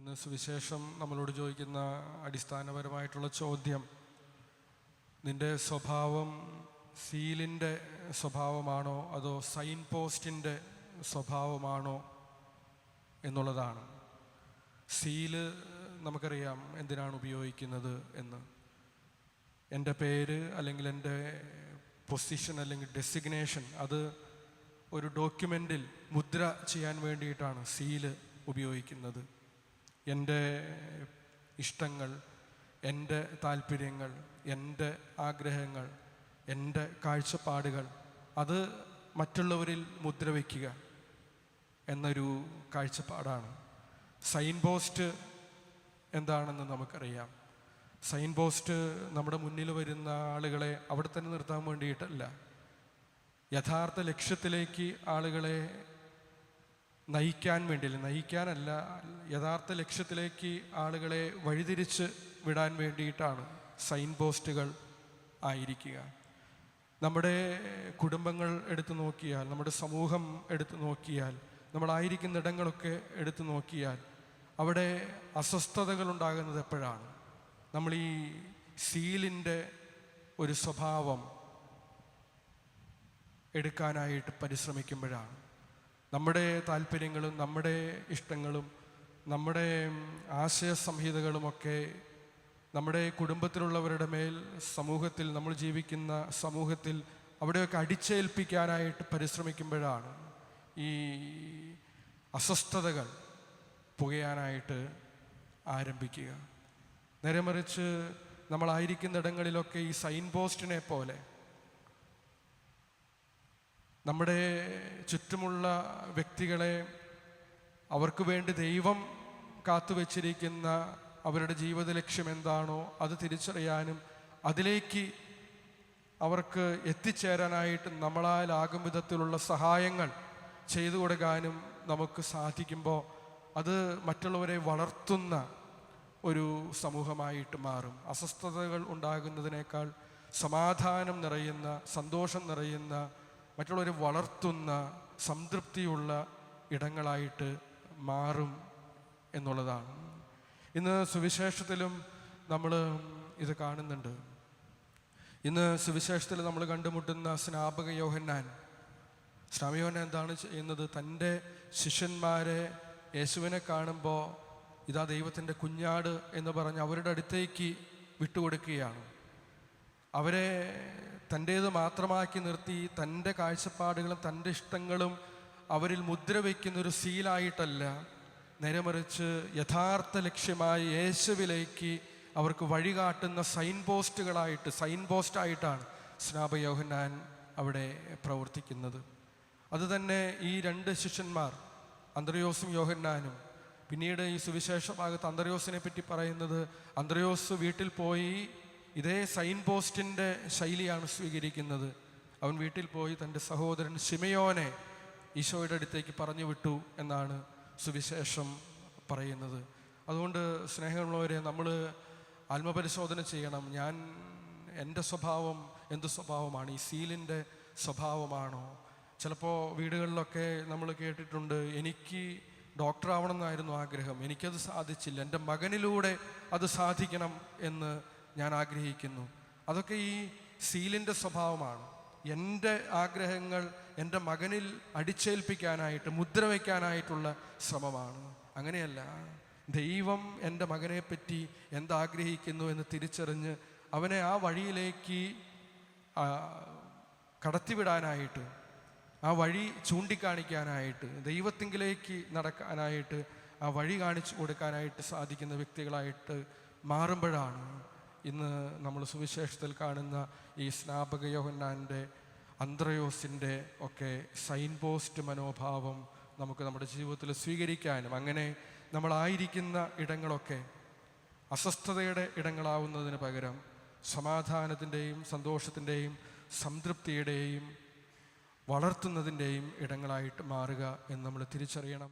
ഇന്ന് സുവിശേഷം നമ്മളോട് ചോദിക്കുന്ന അടിസ്ഥാനപരമായിട്ടുള്ള ചോദ്യം, നിന്റെ സ്വഭാവം സീലിൻ്റെ സ്വഭാവമാണോ അതോ സൈൻ പോസ്റ്റിൻ്റെ സ്വഭാവമാണോ എന്നുള്ളതാണ്. സീല് നമുക്കറിയാം എന്തിനാണ് ഉപയോഗിക്കുന്നത് എന്ന്. എൻ്റെ പേര് അല്ലെങ്കിൽ എൻ്റെ പൊസിഷൻ അല്ലെങ്കിൽ ഡെസിഗ്നേഷൻ അത് ഒരു ഡോക്യുമെൻറ്റിൽ മുദ്ര ചെയ്യാൻ വേണ്ടിയിട്ടാണ് സീല് ഉപയോഗിക്കുന്നത്. എൻ്റെ ഇഷ്ടങ്ങൾ, എൻ്റെ താല്പര്യങ്ങൾ, എൻ്റെ ആഗ്രഹങ്ങൾ, എൻ്റെ കാഴ്ചപ്പാടുകൾ അത് മറ്റുള്ളവരിൽ മുദ്ര വയ്ക്കുക എന്നൊരു കാഴ്ചപ്പാടാണ്. സൈൻ പോസ്റ്റ് എന്താണെന്ന് നമുക്കറിയാം. സൈൻ പോസ്റ്റ് നമ്മുടെ മുന്നിൽ വരുന്ന ആളുകളെ അവിടെ തന്നെ നിർത്താൻ വേണ്ടിയിട്ടല്ല, യഥാർത്ഥ ലക്ഷ്യത്തിലേക്ക് ആളുകളെ നയിക്കാനല്ല, യഥാർത്ഥ ലക്ഷ്യത്തിലേക്ക് ആളുകളെ വഴിതിരിച്ച് വിടാൻ വേണ്ടിയിട്ടാണ് സൈൻ പോസ്റ്റുകൾ ആയിരിക്കുക. നമ്മുടെ കുടുംബങ്ങൾ എടുത്തു നോക്കിയാൽ, നമ്മുടെ സമൂഹം എടുത്തു നോക്കിയാൽ, നമ്മളായിരിക്കുന്ന ഇടങ്ങളൊക്കെ എടുത്തു നോക്കിയാൽ അവിടെ അസ്വസ്ഥതകൾ ഉണ്ടാകുന്നത് എപ്പോഴാണ്? നമ്മൾ ഈ സീലിൻ്റെ ഒരു സ്വഭാവം എടുക്കാനായിട്ട് പരിശ്രമിക്കുമ്പോഴാണ്. നമ്മുടെ താല്പര്യങ്ങളും നമ്മുടെ ഇഷ്ടങ്ങളും നമ്മുടെ ആശയ സംഹിതകളുമൊക്കെ നമ്മുടെ കുടുംബത്തിലുള്ളവരുടെ മേൽ, സമൂഹത്തിൽ, നമ്മൾ ജീവിക്കുന്ന സമൂഹത്തിൽ അവിടെയൊക്കെ അടിച്ചേൽപ്പിക്കാനായിട്ട് പരിശ്രമിക്കുമ്പോഴാണ് ഈ അസ്വസ്ഥതകൾ പുകയാനായിട്ട് ആരംഭിക്കുക. നേരെ മറിച്ച് നമ്മളായിരിക്കുന്ന ഇടങ്ങളിലൊക്കെ ഈ സൈൻ പോസ്റ്റിനെ പോലെ നമ്മുടെ ചുറ്റുമുള്ള വ്യക്തികളെ, അവർക്ക് വേണ്ടി ദൈവം കാത്തുവച്ചിരിക്കുന്ന അവരുടെ ജീവിത ലക്ഷ്യം എന്താണോ അത് തിരിച്ചറിയാനും അതിലേക്ക് അവർക്ക് എത്തിച്ചേരാനായിട്ട് നമ്മളാലാകും വിധത്തിലുള്ള സഹായങ്ങൾ ചെയ്തു കൊടുക്കാനും നമുക്ക് സാധിക്കുമ്പോൾ അത് മറ്റുള്ളവരെ വളർത്തുന്ന ഒരു സമൂഹമായിട്ട് മാറും. അസ്വസ്ഥതകൾ ഉണ്ടാകുന്നതിനേക്കാൾ സമാധാനം നിറയുന്ന, സന്തോഷം നിറയുന്ന, മറ്റുള്ളവരെ വളർത്തുന്ന, സംതൃപ്തിയുള്ള ഇടങ്ങളായിട്ട് മാറും എന്നുള്ളതാണ്. ഇന്ന് സുവിശേഷത്തിലും നമ്മൾ ഇത് കാണുന്നുണ്ട്. ഇന്ന് സുവിശേഷത്തിൽ നമ്മൾ കണ്ടുമുട്ടുന്ന സ്നാപക യോഹന്നാൻ എന്താണ് ചെയ്യുന്നത്? തൻ്റെ ശിഷ്യന്മാരെ യേശുവിനെ കാണുമ്പോൾ ഇതാ ദൈവത്തിൻ്റെ കുഞ്ഞാട് എന്ന് പറഞ്ഞ് അവരുടെ അടുത്തേക്ക് വിട്ടുകൊടുക്കുകയാണ്. അവരെ തൻ്റേത് മാത്രമാക്കി നിർത്തി തൻ്റെ കാഴ്ചപ്പാടുകളും തൻ്റെ ഇഷ്ടങ്ങളും അവരിൽ മുദ്ര വയ്ക്കുന്നൊരു സീലായിട്ടല്ല, നേരെ മറിച്ച് യഥാർത്ഥ ലക്ഷ്യമായ യേശുവിലേക്ക് അവർക്ക് വഴികാട്ടുന്ന സൈൻ പോസ്റ്റായിട്ടാണ് സ്നാപക യോഹന്നാൻ അവിടെ പ്രവർത്തിക്കുന്നത്. അതുതന്നെ ഈ രണ്ട് ശിഷ്യന്മാർ, അന്ത്രയോസും യോഹന്നാനും, പിന്നീട് ഈ സുവിശേഷ ഭാഗത്ത് അന്ത്രയോസിനെ പറ്റി പറയുന്നത്, അന്ത്രയോസ് വീട്ടിൽ പോയി ഇതേ സൈൻ പോസ്റ്റിൻ്റെ ശൈലിയാണ് സ്വീകരിക്കുന്നത്. അവൻ വീട്ടിൽ പോയി തൻ്റെ സഹോദരൻ ശിമയോനെ ഈശോയുടെ അടുത്തേക്ക് പറഞ്ഞു വിട്ടു എന്നാണ് സുവിശേഷം പറയുന്നത്. അതുകൊണ്ട് സ്നേഹമുള്ളവരെ, നമ്മൾ ആത്മപരിശോധന ചെയ്യണം. എൻ്റെ സ്വഭാവം എന്ത് സ്വഭാവമാണ്? ഈ സീലിൻ്റെ സ്വഭാവമാണോ? ചിലപ്പോൾ വീടുകളിലൊക്കെ നമ്മൾ കേട്ടിട്ടുണ്ട്, എനിക്ക് ഡോക്ടറാവണം എന്നായിരുന്നു ആഗ്രഹം, എനിക്കത് സാധിച്ചില്ല, എൻ്റെ മകനിലൂടെ അത് സാധിക്കണം എന്ന് ഞാൻ ആഗ്രഹിക്കുന്നു. അതൊക്കെ ഈ സീലിൻ്റെ സ്വഭാവമാണ്. എൻ്റെ ആഗ്രഹങ്ങൾ എൻ്റെ മകനിൽ അടിച്ചേൽപ്പിക്കാനായിട്ട്, മുദ്ര വയ്ക്കാനായിട്ടുള്ള ശ്രമമാണ്. അങ്ങനെയല്ല, ദൈവം എൻ്റെ മകനെപ്പറ്റി എന്താഗ്രഹിക്കുന്നു എന്ന് തിരിച്ചറിഞ്ഞ് അവനെ ആ വഴിയിലേക്ക് കടത്തിവിടാനായിട്ട്, ആ വഴി ചൂണ്ടിക്കാണിക്കാനായിട്ട്, ദൈവത്തിങ്കിലേക്ക് നടക്കാനായിട്ട് ആ വഴി കാണിച്ചു കൊടുക്കാനായിട്ട് സാധിക്കുന്ന വ്യക്തികളായിട്ട് മാറുമ്പോഴാണ് ഇന്ന് നമ്മൾ സുവിശേഷത്തിൽ കാണുന്ന ഈ സ്നാപക യോഹന്നാൻ്റെ, അന്ത്രയോസിൻ്റെ ഒക്കെ സൈൻ പോസ്റ്റ് മനോഭാവം നമുക്ക് നമ്മുടെ ജീവിതത്തിൽ സ്വീകരിക്കാനും, അങ്ങനെ നമ്മളായിരിക്കുന്ന ഇടങ്ങളൊക്കെ അസ്വസ്ഥതയുടെ ഇടങ്ങളാവുന്നതിന് പകരം സമാധാനത്തിൻ്റെയും സന്തോഷത്തിൻ്റെയും സംതൃപ്തിയുടെയും വളർത്തുന്നതിൻ്റെയും ഇടങ്ങളായിട്ട് മാറുക എന്ന് നമ്മൾ തിരിച്ചറിയണം.